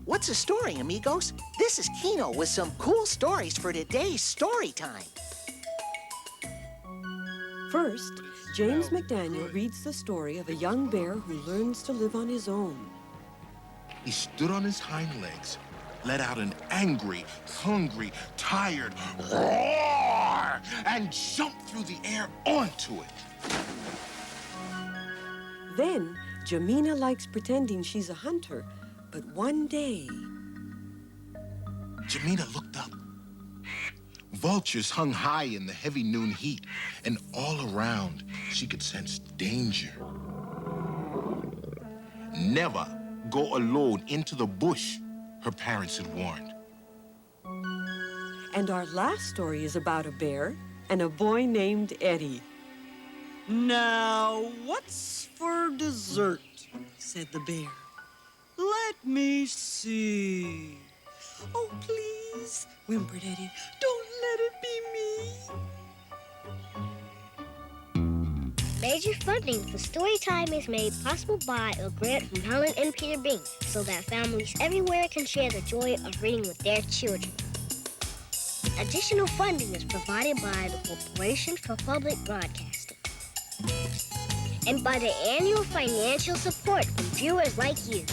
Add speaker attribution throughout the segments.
Speaker 1: What's a story, amigos? This is Kino with some cool stories for today's story time.
Speaker 2: First, James McDaniel reads the story of a young bear who learns to live on his own.
Speaker 3: He stood on his hind legs, let out an angry, hungry, tired roar, and jumped through the air onto it.
Speaker 2: Then, Jamina likes pretending she's a hunter, but one day...
Speaker 3: Jamina looked up. Vultures hung high in the heavy noon heat, and all around she could sense danger. Never go alone into the bush, her parents had warned.
Speaker 2: And our last story is about a bear and a boy named Eddie.
Speaker 4: Now, what's for dessert? Said the bear. Let me see. Oh, please, whimpered Eddie. Don't let it be me.
Speaker 5: Major funding for Storytime is made possible by a grant from Helen and Peter Bain, so that families everywhere can share the joy of reading with their children. Additional funding is provided by the Corporation for Public Broadcasting and by the annual financial support from viewers like you.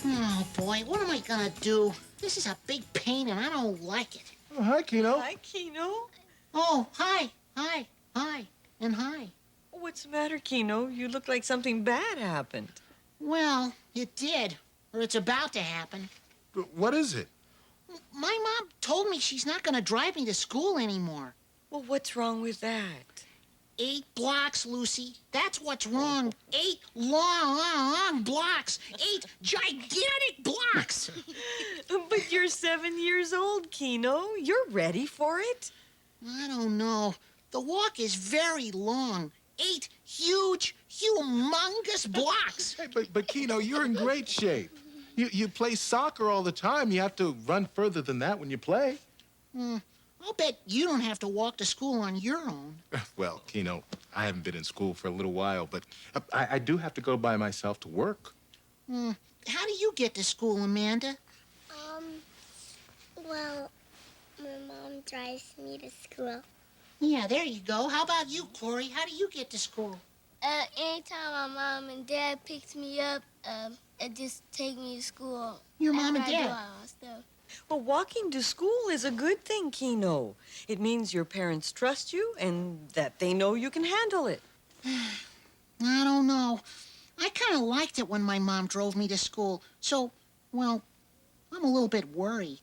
Speaker 1: Oh, boy, what am I gonna do? This is a big pain, and I don't like it.
Speaker 3: Oh, hi, Kino.
Speaker 4: Hi, Kino.
Speaker 1: Oh, hi, and hi.
Speaker 4: What's the matter, Kino? You look like something bad happened.
Speaker 1: Well, it did, or it's about to happen.
Speaker 3: What is it?
Speaker 1: My mom told me she's not gonna drive me to school anymore.
Speaker 4: Well, what's wrong with that?
Speaker 1: 8 blocks, Lucy. That's what's wrong. 8 long blocks. 8 gigantic blocks.
Speaker 4: But you're 7 years old, Kino. You're ready for it.
Speaker 1: I don't know. The walk is very long. 8 huge, humongous blocks.
Speaker 3: Hey, but Kino, you're in great shape. You play soccer all the time. You have to run further than that when you play.
Speaker 1: I'll bet you don't have to walk to school on your own.
Speaker 3: Well, Kino, I haven't been in school for a little while, but I do have to go by myself to work.
Speaker 1: How do you get to school, Amanda?
Speaker 5: Well, my mom drives me to school.
Speaker 1: Yeah, there you go. How about you, Corey? How do you get to school?
Speaker 5: Anytime my mom and dad picks me up, and just take me to school.
Speaker 1: Your mom and
Speaker 5: After I do
Speaker 1: dad?
Speaker 5: all my stuff.
Speaker 4: Well, walking to school is a good thing, Kino. It means your parents trust you and that they know you can handle it.
Speaker 1: I don't know. I kind of liked it when my mom drove me to school. So, well, I'm a little bit worried.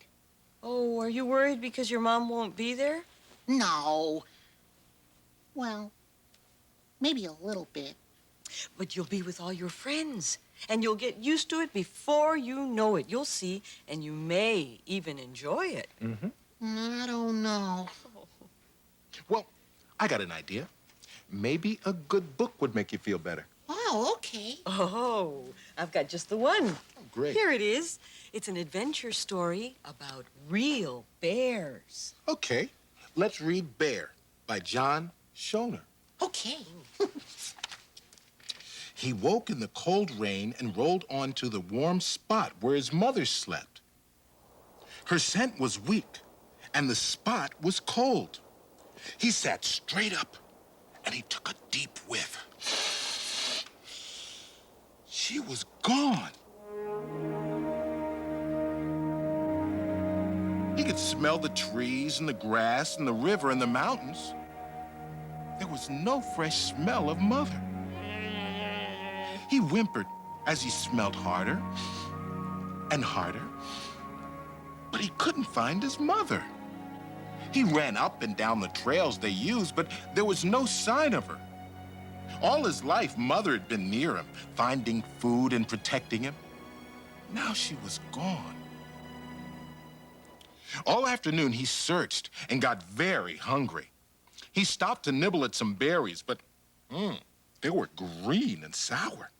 Speaker 4: Oh, are you worried because your mom won't be there?
Speaker 1: No. Well, maybe a little bit.
Speaker 4: But you'll be with all your friends, and you'll get used to it before you know it. You'll see, and you may even enjoy it.
Speaker 1: I don't know.
Speaker 3: Well, I got an idea. Maybe a good book would make you feel better.
Speaker 1: Oh, okay.
Speaker 4: Oh, I've got just the one.
Speaker 3: Oh, great.
Speaker 4: Here it is. It's an adventure story about real bears.
Speaker 3: Okay, let's read Bear by John Schoner.
Speaker 1: Okay.
Speaker 3: He woke in the cold rain and rolled onto the warm spot where his mother slept. Her scent was weak, and the spot was cold. He sat straight up, and he took a deep whiff. She was gone. He could smell the trees and the grass and the river and the mountains. There was no fresh smell of Mother. He whimpered as he smelled harder and harder, but he couldn't find his mother. He ran up and down the trails they used, but there was no sign of her. All his life, Mother had been near him, finding food and protecting him. Now she was gone. All afternoon, he searched and got very hungry. He stopped to nibble at some berries, but they were green and sour.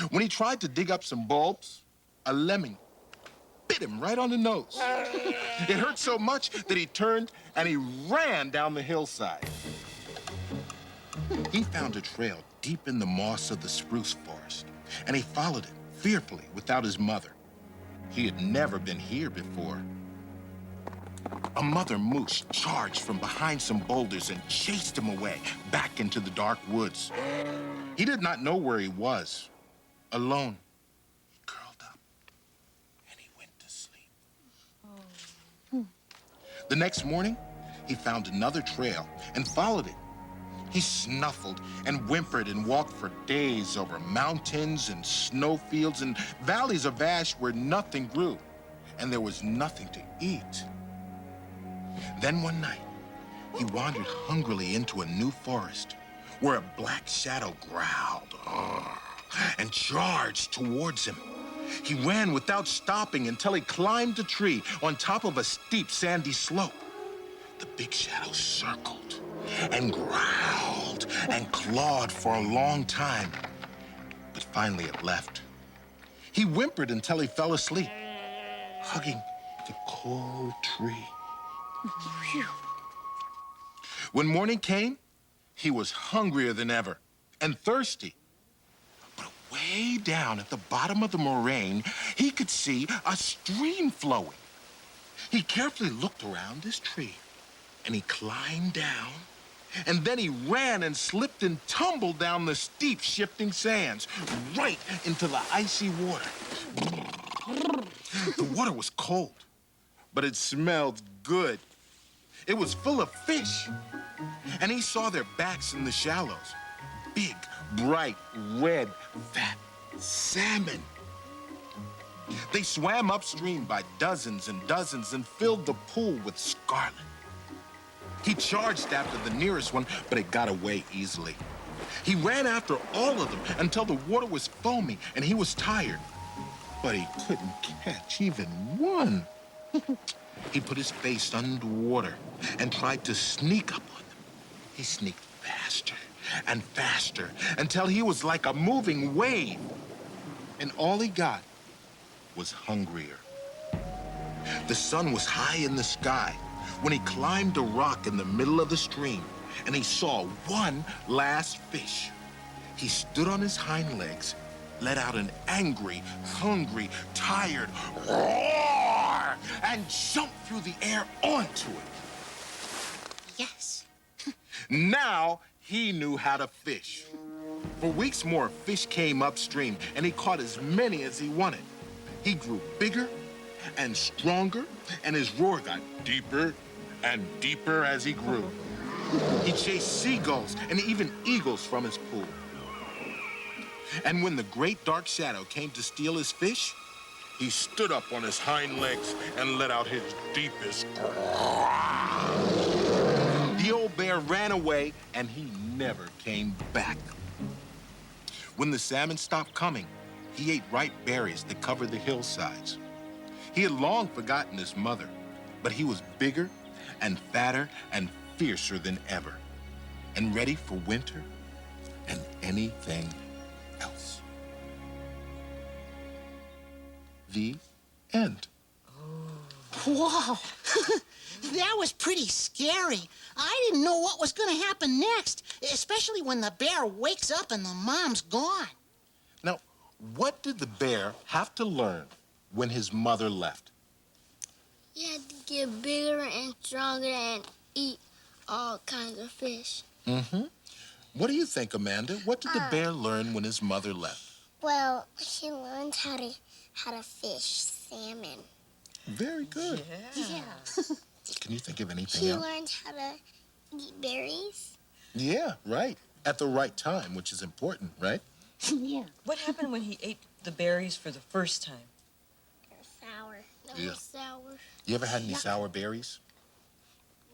Speaker 3: When he tried to dig up some bulbs, a lemming bit him right on the nose. It hurt so much that he turned and he ran down the hillside. He found a trail deep in the moss of the spruce forest, and he followed it fearfully without his mother. He had never been here before. A mother moose charged from behind some boulders and chased him away back into the dark woods. He did not know where he was. Alone, he curled up and he went to sleep. The next morning, he found another trail and followed it. He snuffled and whimpered and walked for days over mountains and snowfields and valleys of ash where nothing grew and there was nothing to eat. Then one night, he wandered hungrily into a new forest where a black shadow growled and charged towards him. He ran without stopping until he climbed a tree on top of a steep sandy slope. The big shadow circled and growled and clawed for a long time, but finally it left. He whimpered until he fell asleep, hugging the cold tree. When morning came, he was hungrier than ever and thirsty. But way down at the bottom of the moraine, he could see a stream flowing. He carefully looked around his tree, and he climbed down, and then he ran and slipped and tumbled down the steep, shifting sands, right into the icy water. The water was cold, but it smelled good. It was full of fish, and he saw their backs in the shallows. Big, bright, red, fat salmon. They swam upstream by dozens and dozens and filled the pool with scarlet. He charged after the nearest one, but it got away easily. He ran after all of them until the water was foaming and he was tired. But he couldn't catch even one. He put his face underwater and tried to sneak up on them. He sneaked faster and faster until he was like a moving wave. And all he got was hungrier. The sun was high in the sky when he climbed a rock in the middle of the stream and he saw one last fish. He stood on his hind legs, let out an angry, hungry, tired roar, and jumped through the air onto it.
Speaker 1: Yes.
Speaker 3: Now he knew how to fish. For weeks more, fish came upstream, and he caught as many as he wanted. He grew bigger and stronger, and his roar got deeper and deeper as he grew. He chased seagulls and even eagles from his pool. And when the great dark shadow came to steal his fish, he stood up on his hind legs and let out his deepest growl. The old bear ran away, and he never came back. When the salmon stopped coming, he ate ripe berries that covered the hillsides. He had long forgotten his mother, but he was bigger and fatter and fiercer than ever, and ready for winter and anything else. The end.
Speaker 1: Whoa. That was pretty scary. I didn't know what was going to happen next, especially when the bear wakes up and the mom's gone.
Speaker 3: Now, what did the bear have to learn when his mother left?
Speaker 5: You had to get bigger and stronger and eat all kinds of fish.
Speaker 3: Mm-hmm. What do you think, Amanda? What did the bear learn when his mother left?
Speaker 5: Well, he learned how to fish salmon.
Speaker 3: Very good.
Speaker 5: Yeah.
Speaker 3: Can you think of anything
Speaker 5: He
Speaker 3: else?
Speaker 5: learned how to eat berries.
Speaker 3: Yeah, right. At the right time, which is important, right?
Speaker 1: Yeah.
Speaker 2: What happened when he ate the berries for the first time?
Speaker 5: They're sour.
Speaker 3: Yeah.
Speaker 5: They're sour.
Speaker 3: You ever had any sour berries?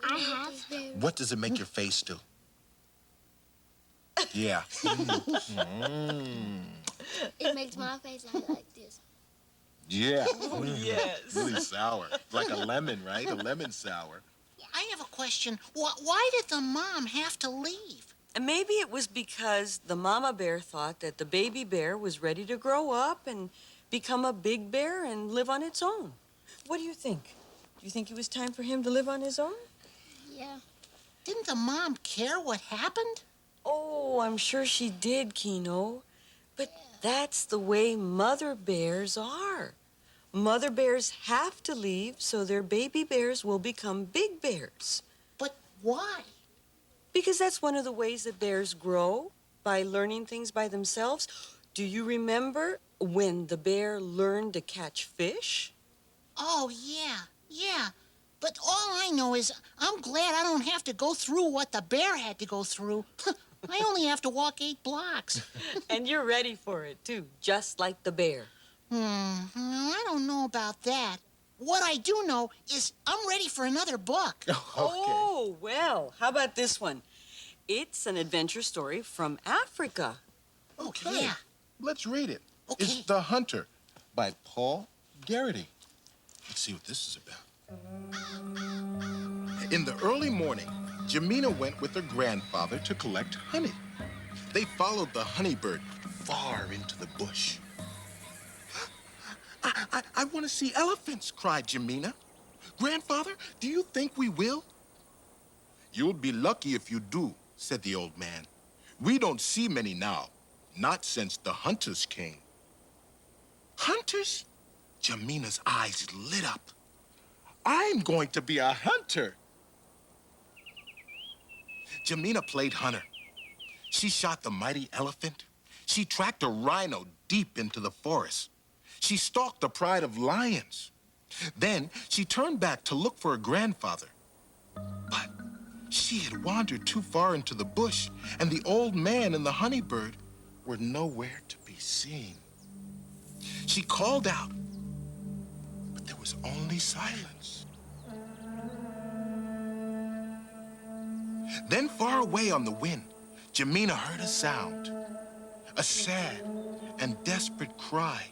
Speaker 5: I have berries.
Speaker 3: What does it make your face do? Yeah.
Speaker 5: It makes my face look like this.
Speaker 3: Yeah.
Speaker 4: Oh, yes.
Speaker 3: Really sour. Like a lemon, right? A lemon sour.
Speaker 1: I have a question. Why did the mom have to leave?
Speaker 2: And maybe it was because the mama bear thought that the baby bear was ready to grow up and become a big bear and live on its own. What do you think? Do you think it was time for him to live on his own?
Speaker 5: Yeah.
Speaker 1: Didn't the mom care what happened?
Speaker 2: Oh, I'm sure she did, Kino. But that's the way mother bears are. Mother bears have to leave so their baby bears will become big bears.
Speaker 1: But why?
Speaker 2: Because that's one of the ways that bears grow, by learning things by themselves. Do you remember when the bear learned to catch fish?
Speaker 1: Oh, yeah. But all I know is I'm glad I don't have to go through what the bear had to go through. I only have to walk 8 blocks.
Speaker 2: And you're ready for it, too, just like the bear.
Speaker 1: I don't know about that. What I do know is I'm ready for another book.
Speaker 2: Oh, well, how about this one? It's an adventure story from Africa.
Speaker 3: Okay.
Speaker 1: Yeah.
Speaker 3: Let's read it.
Speaker 1: Okay.
Speaker 3: It's The Hunter by Paul Garrity. Let's see what this is about. In the early morning, Jamina went with her grandfather to collect honey. They followed the honeybird far into the bush. I want to see elephants, cried Jamina. Grandfather, do you think we will? You'll be lucky if you do, said the old man. We don't see many now, not since the hunters came. Hunters? Jamina's eyes lit up. I'm going to be a hunter. Jamina played hunter. She shot the mighty elephant. She tracked a rhino deep into the forest. She stalked the pride of lions. Then she turned back to look for her grandfather. But she had wandered too far into the bush, and the old man and the honeybird were nowhere to be seen. She called out, but there was only silence. Then far away on the wind, Jamina heard a sound, a sad and desperate cry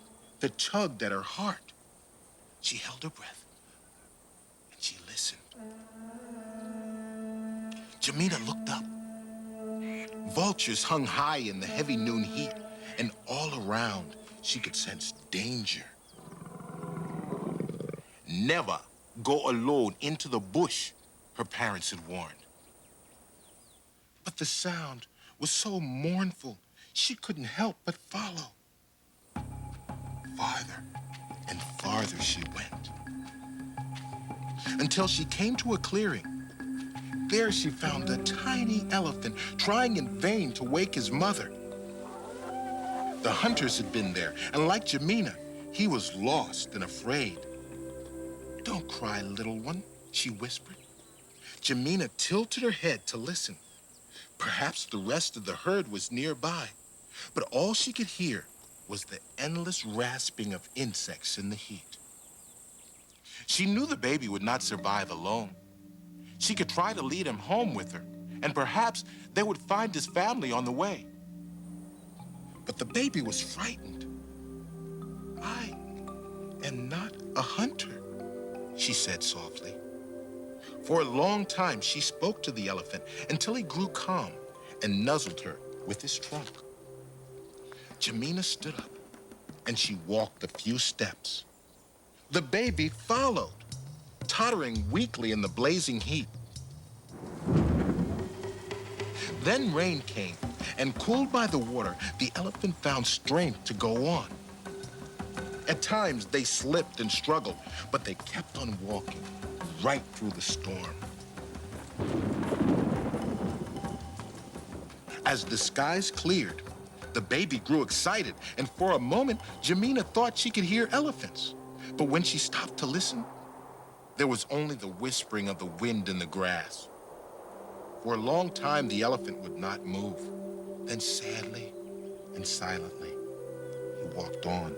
Speaker 3: that tugged at her heart. She held her breath and she listened. Jamina looked up. Vultures hung high in the heavy noon heat, and all around she could sense danger. Never go alone into the bush, her parents had warned. But the sound was so mournful, she couldn't help but follow. Farther and farther she went, until she came to a clearing. There she found a tiny elephant trying in vain to wake his mother. The hunters had been there, and like Jamina, he was lost and afraid. Don't cry, little one, she whispered. Jamina tilted her head to listen. Perhaps the rest of the herd was nearby, but all she could hear was the endless rasping of insects in the heat. She knew the baby would not survive alone. She could try to lead him home with her, and perhaps they would find his family on the way. But the baby was frightened. I am not a hunter, she said softly. For a long time, she spoke to the elephant until he grew calm and nuzzled her with his trunk. Jamina stood up, and she walked a few steps. The baby followed, tottering weakly in the blazing heat. Then rain came, and cooled by the water, the elephant found strength to go on. At times, they slipped and struggled, but they kept on walking right through the storm. As the skies cleared, the baby grew excited, and for a moment, Jamina thought she could hear elephants. But when she stopped to listen, there was only the whispering of the wind in the grass. For a long time, the elephant would not move. Then sadly and silently, he walked on.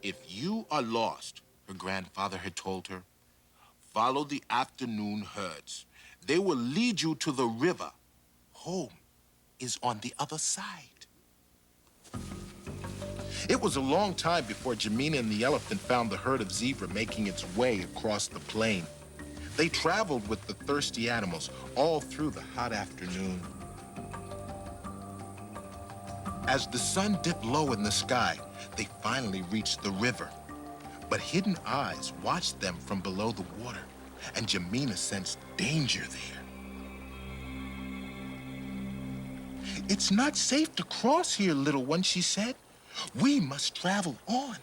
Speaker 3: If you are lost, her grandfather had told her, follow the afternoon herds. They will lead you to the river. Home is on the other side. It was a long time before Jamina and the elephant found the herd of zebra making its way across the plain. They traveled with the thirsty animals all through the hot afternoon. As the sun dipped low in the sky, they finally reached the river. But hidden eyes watched them from below the water, and Jamina sensed danger there. "It's not safe to cross here, little one," she said. "We must travel on."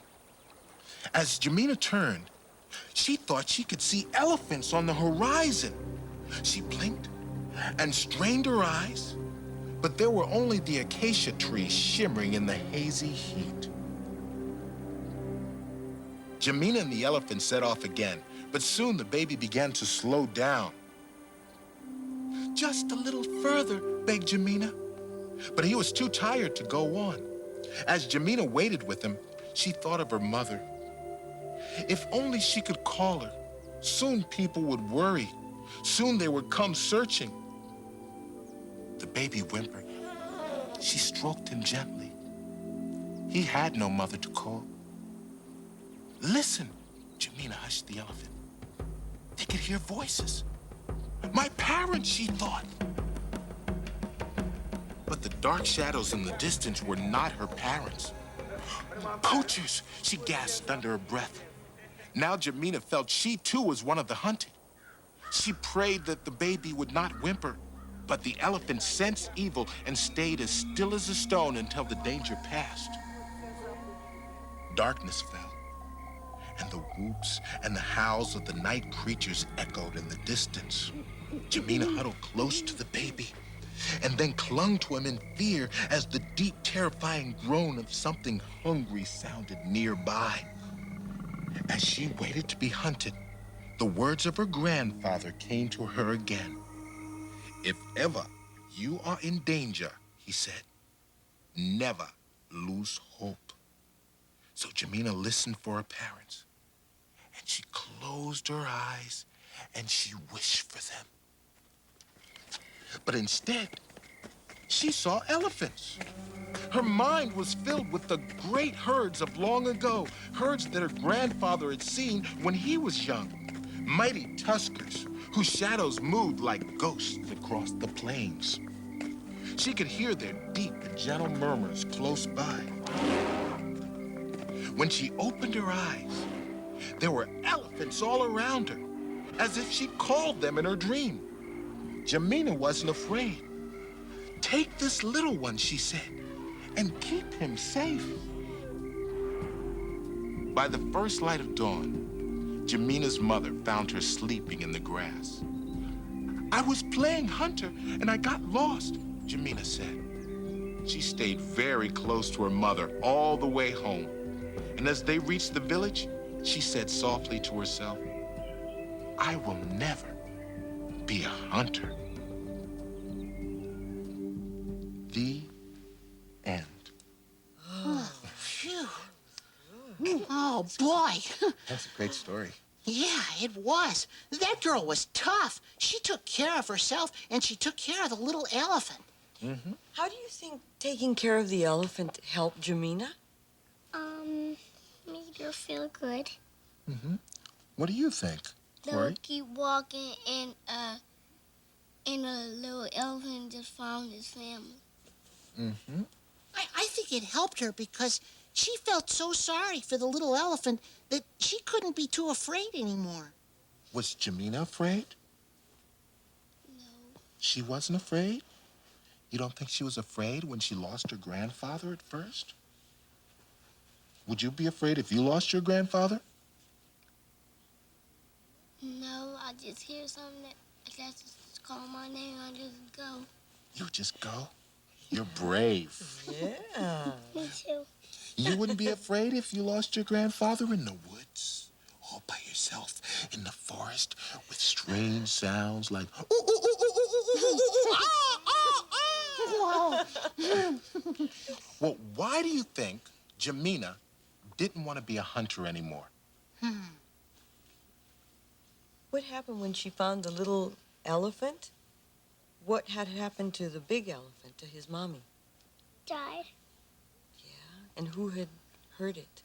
Speaker 3: As Jamina turned, she thought she could see elephants on the horizon. She blinked and strained her eyes, but there were only the acacia trees shimmering in the hazy heat. Jamina and the elephant set off again, but soon the baby began to slow down. "Just a little further," begged Jamina. But he was too tired to go on. As Jamina waited with him, she thought of her mother. If only she could call her. Soon people would worry. Soon they would come searching. The baby whimpered. She stroked him gently. He had no mother to call. "Listen," Jamina hushed the elephant. They could hear voices. "My parents," she thought. But the dark shadows in the distance were not her parents. "Poachers," she gasped under her breath. Now Jamina felt she too was one of the hunted. She prayed that the baby would not whimper, but the elephant sensed evil and stayed as still as a stone until the danger passed. Darkness fell, and the whoops and the howls of the night creatures echoed in the distance. Jamina huddled close to the baby and then clung to him in fear as the deep, terrifying groan of something hungry sounded nearby. As she waited to be hunted, the words of her grandfather came to her again. "If ever you are in danger," he said, "never lose hope." So Jamina listened for her parents, and she closed her eyes and she wished for them. But instead, she saw elephants. Her mind was filled with the great herds of long ago, herds that her grandfather had seen when he was young. Mighty tuskers whose shadows moved like ghosts across the plains. She could hear their deep and gentle murmurs close by. When she opened her eyes, there were elephants all around her, as if she called them in her dream. Jamina wasn't afraid. "Take this little one," she said, "and keep him safe." By the first light of dawn, Jamina's mother found her sleeping in the grass. "I was playing hunter and I got lost," Jamina said. She stayed very close to her mother all the way home. And as they reached the village, she said softly to herself, "I will never be a hunter." The end.
Speaker 1: Oh, phew. Oh, boy.
Speaker 3: That's a great story.
Speaker 1: Yeah, it was. That girl was tough. She took care of herself, and she took care of the little elephant.
Speaker 3: Mm-hmm.
Speaker 2: How do you think taking care of the elephant helped Jamina?
Speaker 5: Made her feel good.
Speaker 3: Mm-hmm. What do you think,
Speaker 5: They
Speaker 3: Corey?
Speaker 5: would keep walking, and a little elephant just found his family.
Speaker 3: Mm-hmm.
Speaker 1: I think it helped her because she felt so sorry for the little elephant that she couldn't be too afraid anymore.
Speaker 3: Was Jamina afraid?
Speaker 5: No.
Speaker 3: She wasn't afraid? You don't think she was afraid when she lost her grandfather at first? Would you be afraid if you lost your grandfather?
Speaker 5: No, I just hear something that just call my name. I just go.
Speaker 3: You just go? You're brave.
Speaker 2: Yeah.
Speaker 5: Me too.
Speaker 3: You wouldn't be afraid if you lost your grandfather in the woods, all by yourself in the forest with strange sounds like ooh, ooh, ooh, ooh, ooh, ooh, ooh, ooh, ah, ah, ah. Well, why do you think Jamina didn't want to be a hunter anymore?
Speaker 2: What happened when she found the little elephant? What had happened to the big elephant, to his mommy?
Speaker 5: Died.
Speaker 2: Yeah. And who had heard it.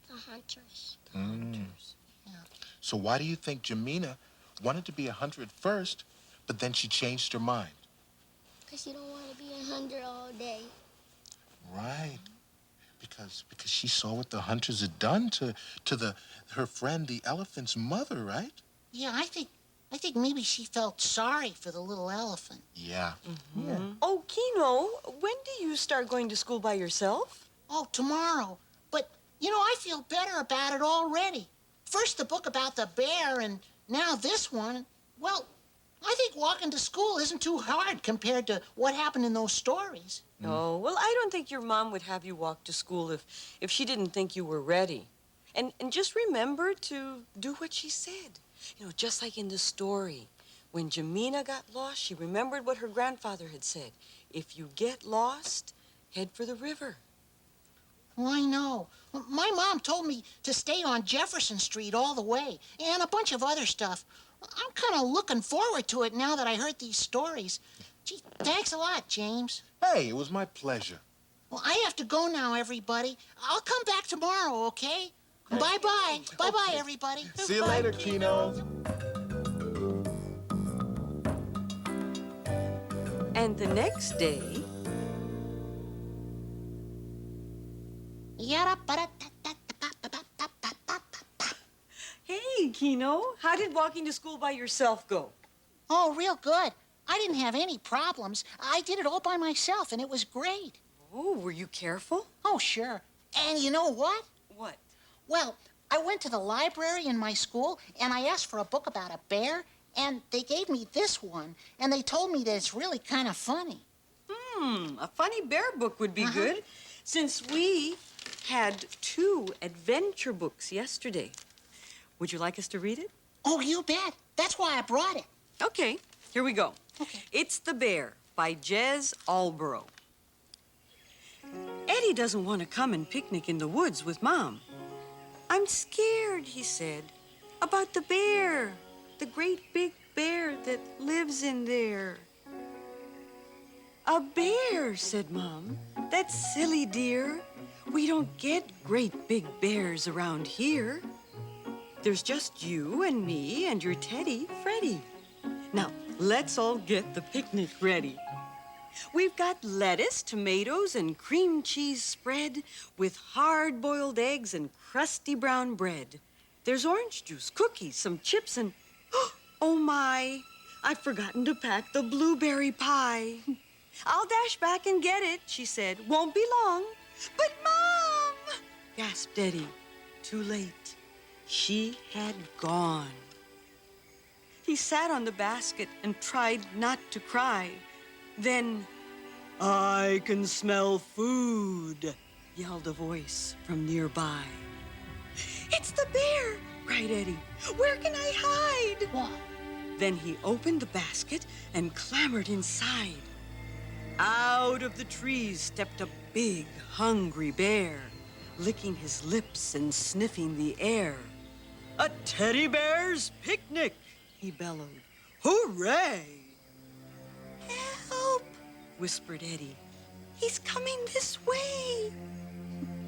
Speaker 5: The hunters.
Speaker 3: So why do you think Jamina wanted to be a hunter at first, but then she changed her mind?
Speaker 5: Because you don't want to be a hunter all day.
Speaker 3: Right. Because she saw what the hunters had done to her friend, the elephant's mother, right?
Speaker 1: Yeah, I think maybe she felt sorry for the little elephant.
Speaker 3: Yeah.
Speaker 2: Yeah. Oh, Kino, when do you start going to school by yourself?
Speaker 1: Oh, tomorrow. But, I feel better about it already. First the book about the bear, and now this one. Well, I think walking to school isn't too hard compared to what happened in those stories.
Speaker 2: Oh, well, I don't think your mom would have you walk to school if she didn't think you were ready. And just remember to do what she said. Just like in the story. When Jamina got lost, she remembered what her grandfather had said. If you get lost, head for the river.
Speaker 1: Well, I know. My mom told me to stay on Jefferson Street all the way, and a bunch of other stuff. I'm kind of looking forward to it now that I heard these stories. Gee, thanks a lot, James.
Speaker 3: Hey, it was my pleasure.
Speaker 1: Well, I have to go now, everybody. I'll come back tomorrow, okay? Bye-bye. Bye-bye, everybody.
Speaker 3: See you later, Kino.
Speaker 2: And the next day... Hey, Kino, how did walking to school by yourself go?
Speaker 1: Oh, real good. I didn't have any problems. I did it all by myself, and it was great.
Speaker 2: Oh, were you careful?
Speaker 1: Oh, sure. And you know what?
Speaker 2: What?
Speaker 1: Well, I went to the library in my school, and I asked for a book about a bear, and they gave me this one, and they told me that it's really kind of funny.
Speaker 2: A funny bear book would be good, since we had 2 adventure books yesterday. Would you like us to read it?
Speaker 1: Oh, you bet. That's why I brought it.
Speaker 2: Okay, here we go.
Speaker 1: Okay.
Speaker 2: It's the Bear by Jez Alborough. Eddie doesn't want to come and picnic in the woods with Mom. I'm scared, he said, about the bear, the great big bear that lives in there. A bear, said Mom. That's silly, dear. We don't get great big bears around here. There's just you and me and your teddy, Freddie. Now, let's all get the picnic ready. We've got lettuce, tomatoes, and cream cheese spread with hard-boiled eggs and crusty brown bread. There's orange juice, cookies, some chips, and... Oh, my! I've forgotten to pack the blueberry pie. I'll dash back and get it, she said. Won't be long. But, Mom! Gasped Eddie. Too late. She had gone. He sat on the basket and tried not to cry. Then, I can smell food, yelled a voice from nearby. It's the bear, cried Eddie. Where can I hide?
Speaker 1: What?
Speaker 2: Then he opened the basket and clambered inside. Out of the trees stepped a big, hungry bear, licking his lips and sniffing the air. A teddy bear's picnic, he bellowed. Hooray! Help, whispered Eddie. He's coming this way.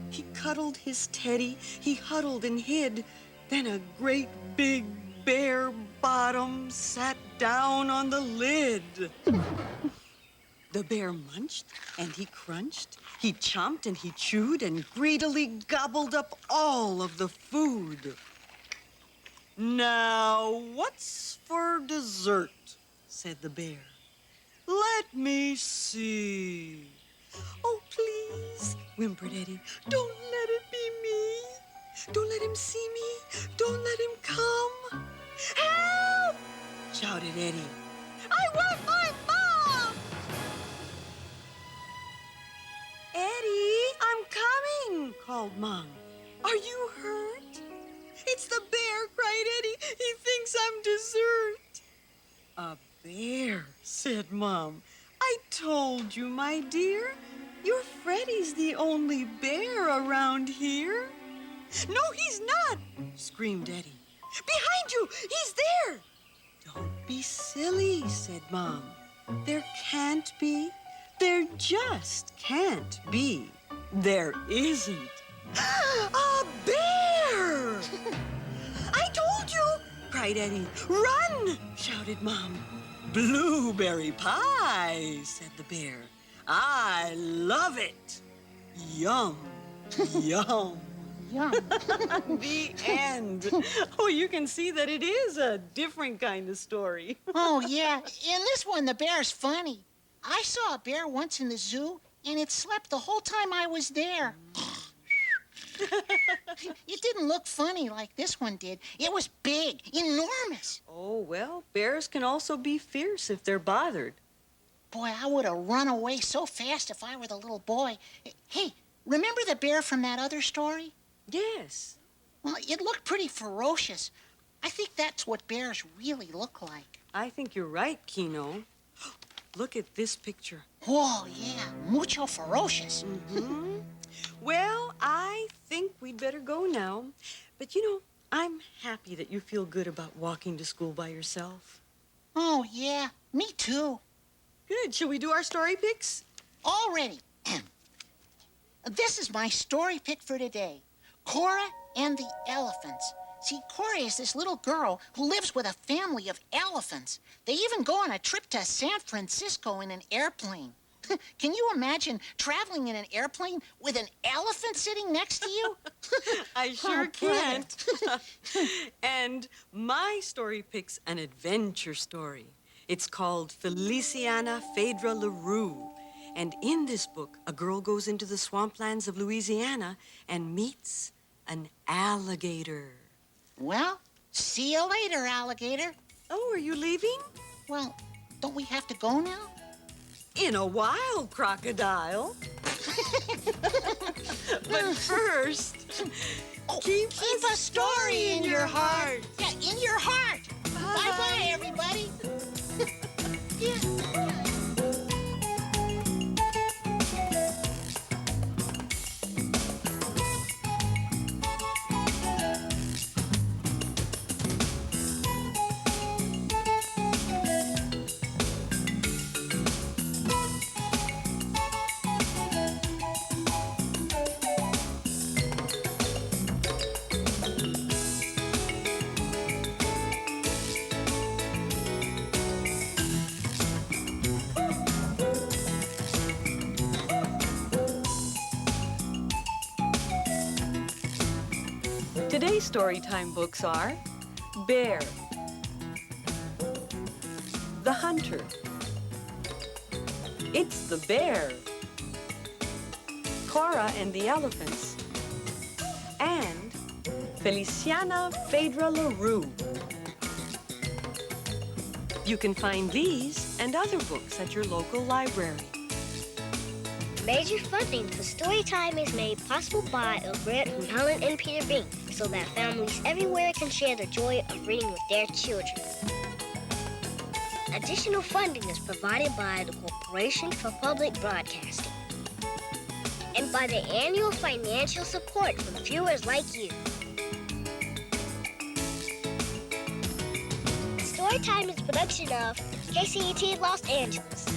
Speaker 2: He cuddled his teddy, he huddled and hid. Then a great big bear bottom sat down on the lid. The bear munched and he crunched. He chomped and he chewed and greedily gobbled up all of the food. Now, what's for dessert? Said the bear. Let me see. Oh, please, whimpered Eddie. Don't let it be me. Don't let him see me. Don't let him come. Help! Shouted Eddie. I want my mom! Eddie, I'm coming, called Mom. Are you hurt? It's the bear, cried Eddie. He thinks I'm dessert. A bear, said Mom. I told you, my dear. Your Freddie's the only bear around here. No, he's not, screamed Eddie. Behind you, he's there. Don't be silly, said Mom. There can't be. There just can't be.
Speaker 4: There isn't. A bear! I told you, cried Eddie. Run, shouted Mom. Blueberry pie, said the bear. I love it. Yum, yum.
Speaker 1: Yum.
Speaker 4: The end. Oh, you can see that it is a different kind of story.
Speaker 1: Oh, yeah. In this one, the bear's funny. I saw a bear once in the zoo, and it slept the whole time I was there. It didn't look funny like this one did. It was big, enormous.
Speaker 4: Oh, well, bears can also be fierce if they're bothered.
Speaker 1: Boy, I would have run away so fast if I were the little boy. Hey, remember the bear from that other story?
Speaker 4: Yes.
Speaker 1: Well, it looked pretty ferocious. I think that's what bears really look like.
Speaker 4: I think you're right, Kino. Look at this picture.
Speaker 1: Whoa, yeah, mucho ferocious.
Speaker 4: Mm-hmm. Well, I think we'd better go now. But, you know, I'm happy that you feel good about walking to school by yourself.
Speaker 1: Oh, yeah, me too.
Speaker 4: Good. Shall we do our story picks?
Speaker 1: Already. This is my story pick for today. Cora and the Elephants. See, Cora is this little girl who lives with a family of elephants. They even go on a trip to San Francisco in an airplane. Can you imagine traveling in an airplane with an elephant sitting next to you?
Speaker 4: I sure can't. And my story pick's an adventure story. It's called Feliciana Phaedra LaRue. And in this book, a girl goes into the swamplands of Louisiana and meets an alligator.
Speaker 1: Well, see you later, alligator.
Speaker 4: Oh, are you leaving?
Speaker 1: Well, don't we have to go now?
Speaker 4: In a while, crocodile. But first, keep a story in your heart.
Speaker 1: Yeah, in your heart. Bye-bye, everybody. Yeah.
Speaker 2: Today's Storytime books are Bear, The Hunter, It's the Bear, Cora and the Elephants, and Feliciana Phaedra LaRue. You can find these and other books at your local library.
Speaker 5: Major funding for Storytime is made possible by a grant from Helen and Peter Bain, so that families everywhere can share the joy of reading with their children. Additional funding is provided by the Corporation for Public Broadcasting and by the annual financial support from viewers like you. Storytime is a production of KCET Los Angeles.